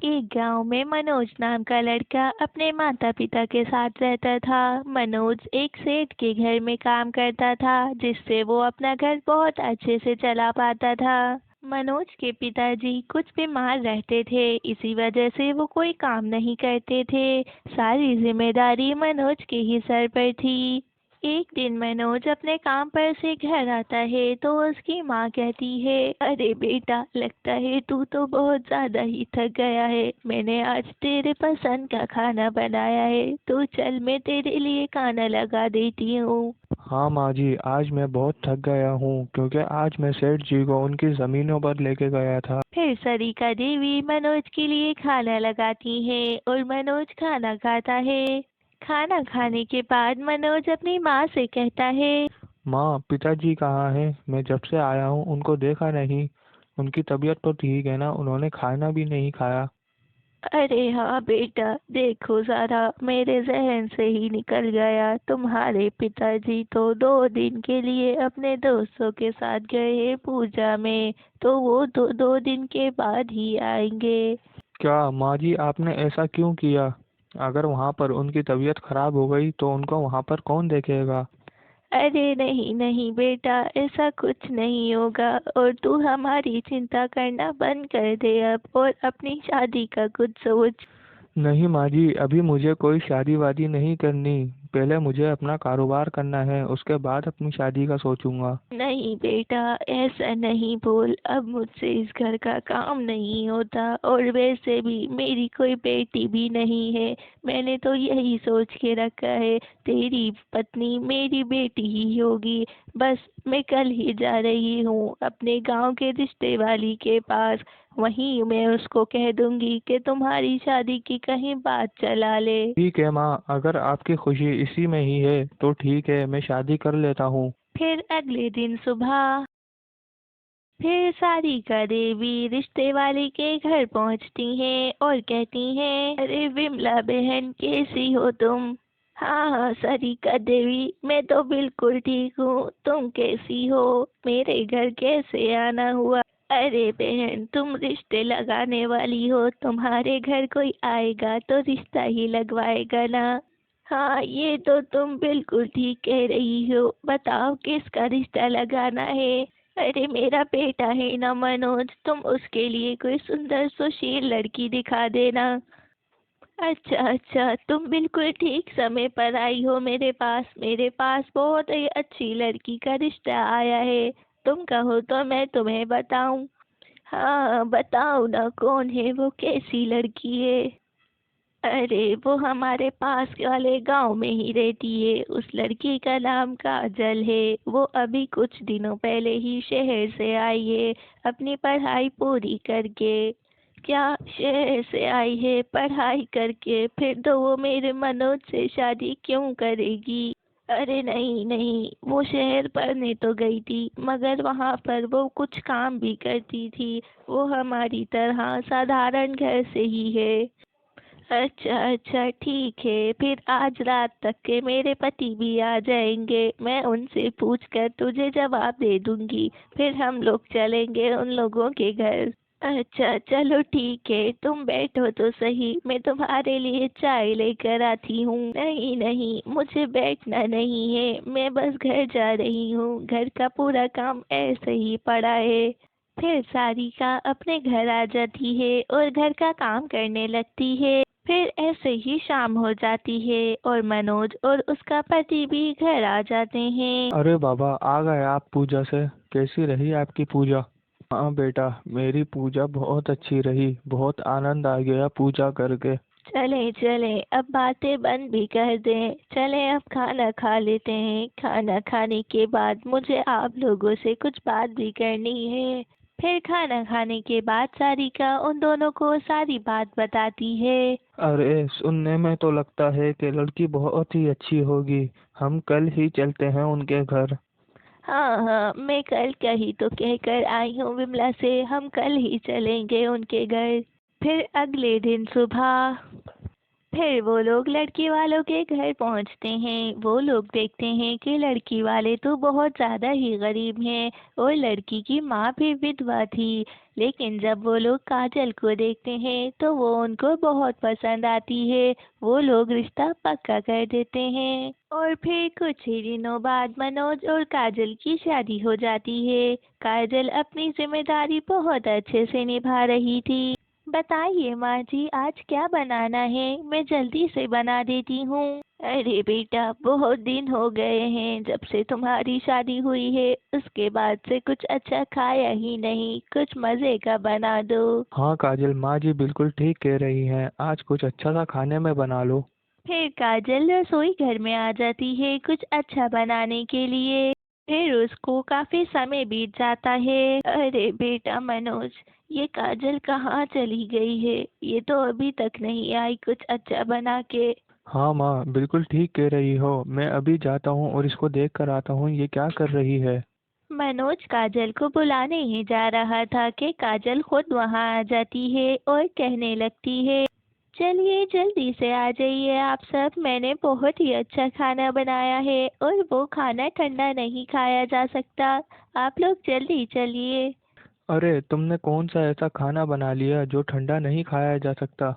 एक गांव में मनोज नाम का लड़का अपने माता पिता के साथ रहता था। मनोज एक सेठ के घर में काम करता था, जिससे वो अपना घर बहुत अच्छे से चला पाता था। मनोज के पिताजी कुछ बीमार रहते थे, इसी वजह से वो कोई काम नहीं करते थे। सारी जिम्मेदारी मनोज के ही सर पर थी। एक दिन मनोज अपने काम पर से घर आता है तो उसकी माँ कहती है, अरे बेटा, लगता है तू तो बहुत ज्यादा ही थक गया है। मैंने आज तेरे पसंद का खाना बनाया है, तो चल मैं तेरे लिए खाना लगा देती हूँ। हाँ माँ जी, आज मैं बहुत थक गया हूँ क्योंकि आज मैं सेठ जी को उनकी ज़मीनों पर लेके गया था। फिर सरिका देवी मनोज के लिए खाना लगाती है और मनोज खाना खाता है। खाना खाने के बाद मनोज अपनी माँ से कहता है, माँ, पिताजी कहाँ हैं? मैं जब से आया हूँ उनको देखा नहीं। उनकी तबीयत तो ठीक है ना? उन्होंने खाना भी नहीं खाया। अरे हाँ बेटा, देखो सारा मेरे जहन से ही निकल गया। तुम्हारे पिताजी तो 2 दिन के लिए अपने दोस्तों के साथ गए हैं पूजा में, तो वो तो 2 दिन के बाद ही आएंगे। क्या माँ जी, आपने ऐसा क्यों किया? अगर वहाँ पर उनकी तबीयत खराब हो गई तो उनको वहाँ पर कौन देखेगा? अरे नहीं नहीं बेटा, ऐसा कुछ नहीं होगा। और तू हमारी चिंता करना बंद कर दे अब, और अपनी शादी का कुछ सोच। नहीं माँ जी, अभी मुझे कोई शादी वादी नहीं करनी। पहले मुझे अपना कारोबार करना है, उसके बाद अपनी शादी का सोचूंगा। नहीं बेटा, ऐसा नहीं बोल। अब मुझसे इस घर का काम नहीं होता, और वैसे भी मेरी कोई बेटी भी नहीं है। मैंने तो यही सोच के रखा है, तेरी पत्नी मेरी बेटी ही होगी। बस मैं कल ही जा रही हूँ अपने गांव के रिश्ते वाली के पास। वहीं मैं उसको कह दूंगी कि तुम्हारी शादी की कहीं बात चला ले। ठीक है माँ, अगर आपकी खुशी इसी में ही है तो ठीक है, मैं शादी कर लेता हूँ। फिर अगले दिन सुबह फिर सारिका देवी रिश्ते वाले के घर पहुंचती हैं और कहती हैं, अरे विमला बहन, कैसी हो तुम? हाँ हाँ सारिका देवी, मैं तो बिल्कुल ठीक हूँ। तुम कैसी हो? मेरे घर कैसे आना हुआ? अरे बहन, तुम रिश्ते लगाने वाली हो, तुम्हारे घर कोई आएगा तो रिश्ता ही लगवाएगा ना। हाँ, ये तो तुम बिल्कुल ठीक कह रही हो। बताओ किसका रिश्ता लगाना है? अरे मेरा बेटा है ना मनोज, तुम उसके लिए कोई सुंदर सुशील लड़की दिखा देना। अच्छा अच्छा, तुम बिल्कुल ठीक समय पर आई हो मेरे पास बहुत ही अच्छी लड़की का रिश्ता आया है। तुम कहो तो मैं तुम्हें बताऊं? हाँ बताओ ना, कौन है वो, कैसी लड़की है? अरे वो हमारे पास वाले गांव में ही रहती है। उस लड़की का नाम काजल है। वो अभी कुछ दिनों पहले ही शहर से आई है अपनी पढ़ाई पूरी करके। क्या, शहर से आई है पढ़ाई करके? फिर तो वो मेरे मनोज से शादी क्यों करेगी? अरे नहीं नहीं, वो शहर पढ़ने तो गई थी, मगर वहाँ पर वो कुछ काम भी करती थी। वो हमारी तरह साधारण घर से ही है। अच्छा अच्छा ठीक है, फिर आज रात तक के मेरे पति भी आ जाएंगे। मैं उनसे पूछ कर तुझे जवाब दे दूंगी। फिर हम लोग चलेंगे उन लोगों के घर। अच्छा चलो ठीक है, तुम बैठो तो सही, मैं तुम्हारे लिए चाय लेकर आती हूँ। नहीं नहीं, मुझे बैठना नहीं है, मैं बस घर जा रही हूँ। घर का पूरा काम ऐसे ही पड़ा है। फिर सारिका अपने घर आ जाती है और घर का काम करने लगती है। फिर ऐसे ही शाम हो जाती है और मनोज और उसका पति भी घर आ जाते हैं। अरे बाबा, आ गए आप पूजा से? कैसी रही आपकी पूजा? हाँ बेटा, मेरी पूजा बहुत अच्छी रही। बहुत आनंद आ गया पूजा करके। चलें चलें, अब बातें बंद भी कर दें। चलें अब खाना खा लेते हैं। खाना खाने के बाद मुझे आप लोगों से कुछ बात भी करनी है। फिर खाना खाने के बाद सारिका उन दोनों को सारी बात बताती है। अरे, सुनने में तो लगता है कि लड़की बहुत ही अच्छी होगी। हम कल ही चलते हैं उनके घर। हाँ हाँ, मैं कल का ही तो कहकर आई हूँ विमला से, हम कल ही चलेंगे उनके घर। फिर अगले दिन सुबह फिर वो लोग लड़की वालों के घर पहुंचते हैं। वो लोग देखते हैं कि लड़की वाले तो बहुत ज़्यादा ही गरीब हैं और लड़की की माँ भी विधवा थी। लेकिन जब वो लोग काजल को देखते हैं तो वो उनको बहुत पसंद आती है। वो लोग रिश्ता पक्का कर देते हैं और फिर कुछ ही दिनों बाद मनोज और काजल की शादी हो जाती है। काजल अपनी जिम्मेदारी बहुत अच्छे से निभा रही थी। बताइए माँ जी, आज क्या बनाना है? मैं जल्दी से बना देती हूँ। अरे बेटा, बहुत दिन हो गए हैं जब से तुम्हारी शादी हुई है। उसके बाद से कुछ अच्छा खाया ही नहीं। कुछ मज़े का बना दो। हाँ काजल, माँ जी बिल्कुल ठीक कह रही हैं। आज कुछ अच्छा सा खाने में बना लो। फिर काजल रसोई घर में आ जाती है कुछ अच्छा बनाने के लिए। फिर उसको काफी समय बीत जाता है। अरे बेटा मनोज, ये काजल कहाँ चली गई है? ये तो अभी तक नहीं आई कुछ अच्छा बना के। हाँ माँ, बिल्कुल ठीक कह रही हो। मैं अभी जाता हूँ और इसको देख कर आता हूँ ये क्या कर रही है। मनोज काजल को बुलाने ही जा रहा था कि काजल खुद वहां आ जाती है और कहने लगती है, चलिए जल्दी से आ जाइए आप सब। मैंने बहुत ही अच्छा खाना बनाया है और वो खाना ठंडा नहीं खाया जा सकता। आप लोग जल्दी चलिए। अरे तुमने कौन सा ऐसा खाना बना लिया जो ठंडा नहीं खाया जा सकता।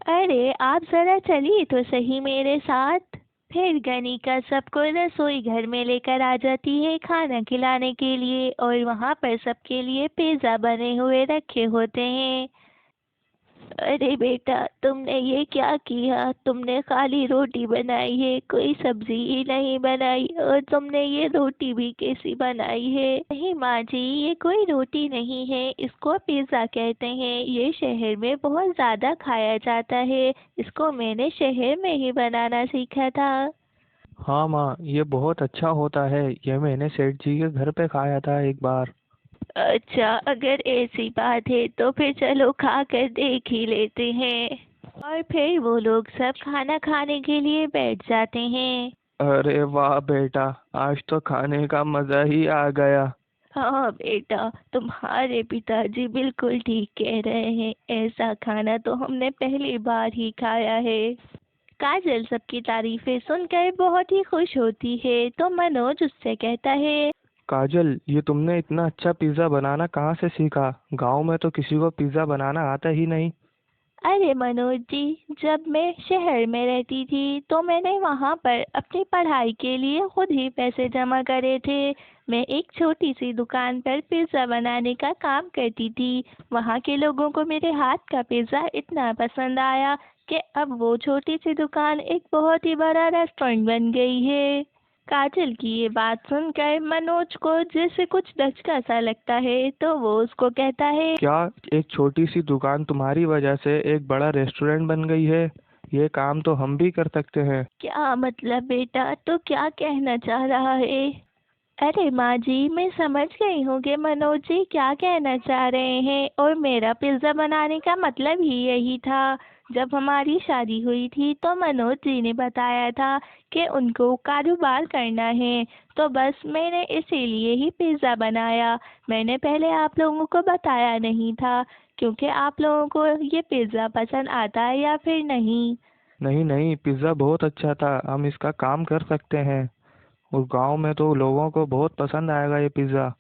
अरे आप जरा चलिए तो सही मेरे साथ। फिर गनिका सबको रसोई घर में लेकर आ जाती है खाना खिलाने के लिए और वहाँ पर सबके लिए पिज्ज़ा बने हुए रखे होते हैं। अरे बेटा, तुमने ये क्या किया? तुमने खाली रोटी बनाई है, कोई सब्जी ही नहीं बनाई। और तुमने ये रोटी भी कैसी बनाई है? नहीं माँ जी, ये कोई रोटी नहीं है, इसको पिज्ज़ा कहते हैं। ये शहर में बहुत ज़्यादा खाया जाता है। इसको मैंने शहर में ही बनाना सीखा था। हाँ माँ, ये बहुत अच्छा होता है। ये मैंने सेठ जी के घर पे खाया था एक बार। अच्छा, अगर ऐसी बात है तो फिर चलो खा कर देख ही लेते हैं। और फिर वो लोग सब खाना खाने के लिए बैठ जाते हैं। अरे वाह बेटा, आज तो खाने का मजा ही आ गया। हाँ बेटा, तुम्हारे पिताजी बिल्कुल ठीक कह रहे हैं। ऐसा खाना तो हमने पहली बार ही खाया है। काजल सबकी तारीफें सुनकर बहुत ही खुश होती है तो मनोज उससे कहता है, काजल, ये तुमने इतना अच्छा पिज्जा बनाना कहाँ से सीखा? गांव में तो किसी को पिज्जा बनाना आता ही नहीं। अरे मनोज जी, जब मैं शहर में रहती थी तो मैंने वहाँ पर अपनी पढ़ाई के लिए खुद ही पैसे जमा करे थे। मैं एक छोटी सी दुकान पर पिज़्ज़ा बनाने का काम करती थी। वहाँ के लोगों को मेरे हाथ का पिज़्ज़ा इतना पसंद आया कि अब वो छोटी सी दुकान एक बहुत ही बड़ा रेस्टोरेंट बन गई है। काजल की ये बात सुनकर मनोज को जैसे कुछ धचका सा लगता है तो वो उसको कहता है, क्या एक छोटी सी दुकान तुम्हारी वजह से एक बड़ा रेस्टोरेंट बन गई है? ये काम तो हम भी कर सकते हैं। क्या मतलब बेटा, तो क्या कहना चाह रहा है? अरे माँ जी, मैं समझ गई हूँ कि मनोज जी क्या कहना चाह रहे हैं और मेरा पिज्ज़ा बनाने का मतलब ही यही था। जब हमारी शादी हुई थी तो मनोज जी ने बताया था कि उनको कारोबार करना है, तो बस मैंने इसीलिए ही पिज़्ज़ा बनाया। मैंने पहले आप लोगों को बताया नहीं था क्योंकि आप लोगों को ये पिज़्ज़ा पसंद आता है या फिर नहीं। नहीं नहीं, पिज्जा बहुत अच्छा था। हम इसका काम कर सकते हैं और गांव में तो लोगों को बहुत पसंद आएगा ये पिज्जा।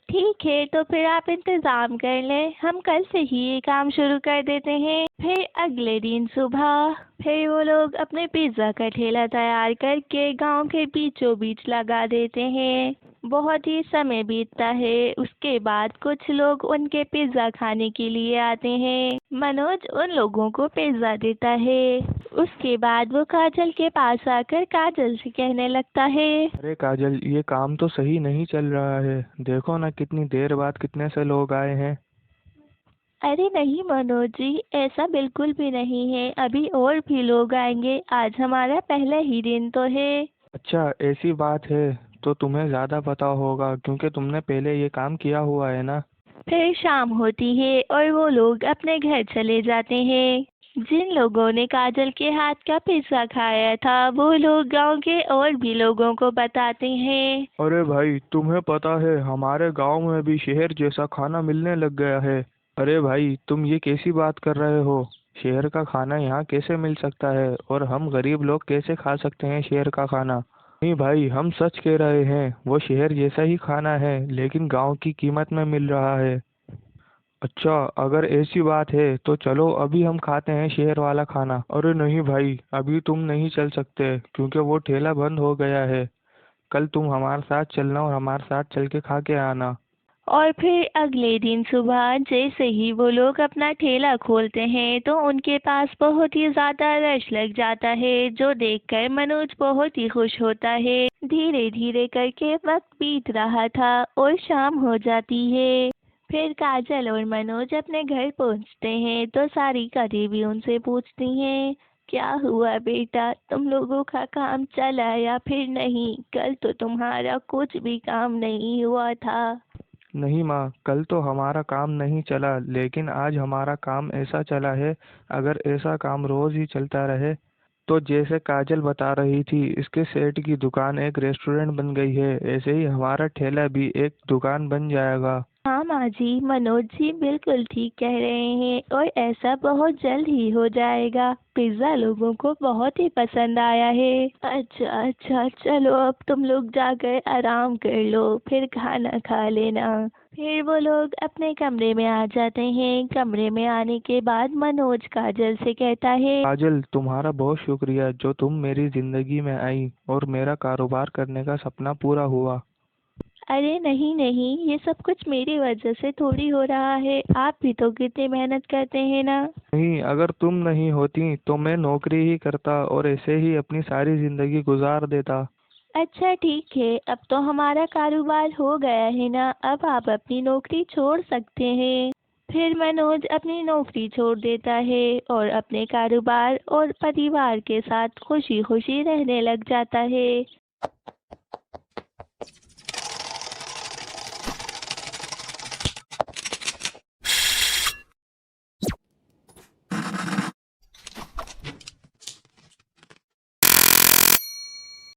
ठीक है, तो फिर आप इंतज़ाम कर लें, हम कल से ही ये काम शुरू कर देते हैं। फिर अगले दिन सुबह फिर वो लोग अपने पिज़्ज़ा का ठेला तैयार करके गांव के बीचों बीच लगा देते हैं। बहुत ही समय बीतता है। उसके बाद कुछ लोग उनके पिज़्ज़ा खाने के लिए आते हैं। मनोज उन लोगों को पिज़्ज़ा देता है। उसके बाद वो काजल के पास आकर काजल से कहने लगता है, अरे काजल, ये काम तो सही नहीं चल रहा है। देखो ना, कितनी देर बाद कितने से लोग आए हैं। अरे नहीं मनोज जी, ऐसा बिल्कुल भी नहीं है। अभी और भी लोग आएंगे। आज हमारा पहला ही दिन तो है। अच्छा, ऐसी बात है तो तुम्हें ज़्यादा पता होगा क्योंकि तुमने पहले ये काम किया हुआ है ना। फिर शाम होती है और वो लोग अपने घर चले जाते हैं। जिन लोगों ने काजल के हाथ का पिज्ज़ा खाया था वो लोग गांव के और भी लोगों को बताते हैं। अरे भाई, तुम्हें पता है हमारे गांव में भी शहर जैसा खाना मिलने लग गया है। अरे भाई, तुम ये कैसी बात कर रहे हो? शहर का खाना यहाँ कैसे मिल सकता है और हम गरीब लोग कैसे खा सकते हैं शहर का खाना। नहीं भाई, हम सच कह रहे हैं, वो शहर जैसा ही खाना है लेकिन गांव की कीमत में मिल रहा है। अच्छा, अगर ऐसी बात है तो चलो अभी हम खाते हैं शहर वाला खाना। अरे नहीं भाई, अभी तुम नहीं चल सकते क्योंकि वो ठेला बंद हो गया है। कल तुम हमारे साथ चलना और हमारे साथ चल के खा के आना। और फिर अगले दिन सुबह जैसे ही वो लोग अपना ठेला खोलते हैं तो उनके पास बहुत ही ज्यादा रश लग जाता है, जो देखकर मनोज बहुत ही खुश होता है। धीरे धीरे करके वक्त बीत रहा था और शाम हो जाती है। फिर काजल और मनोज अपने घर पहुंचते हैं तो सारिका देवी उनसे पूछती हैं, क्या हुआ बेटा, तुम लोगों का काम चला या फिर नहीं? कल तो तुम्हारा कुछ भी काम नहीं हुआ था। नहीं माँ, कल तो हमारा काम नहीं चला लेकिन आज हमारा काम ऐसा चला है। अगर ऐसा काम रोज ही चलता रहे तो जैसे काजल बता रही थी इसके सेठ की दुकान एक रेस्टोरेंट बन गई है, ऐसे ही हमारा ठेला भी एक दुकान बन जाएगा। हाँ माँ जी, मनोज जी बिल्कुल ठीक कह रहे हैं और ऐसा बहुत जल्द ही हो जाएगा। पिज्ज़ा लोगों को बहुत ही पसंद आया है। अच्छा अच्छा, चलो अब तुम लोग जाकर आराम कर लो, फिर खाना खा लेना। फिर वो लोग अपने कमरे में आ जाते हैं। कमरे में आने के बाद मनोज काजल से कहता है, काजल, तुम्हारा बहुत शुक्रिया जो तुम मेरी जिंदगी में आई और मेरा कारोबार करने का सपना पूरा हुआ। अरे नहीं नहीं, ये सब कुछ मेरी वजह से थोड़ी हो रहा है, आप भी तो कितनी मेहनत करते हैं ना। नहीं, अगर तुम नहीं होती तो मैं नौकरी ही करता और ऐसे ही अपनी सारी जिंदगी गुजार देता। अच्छा ठीक है, अब तो हमारा कारोबार हो गया है ना, अब आप अपनी नौकरी छोड़ सकते हैं। फिर मनोज अपनी नौकरी छोड़ देता है और अपने कारोबार और परिवार के साथ खुशी खुशी रहने लग जाता है।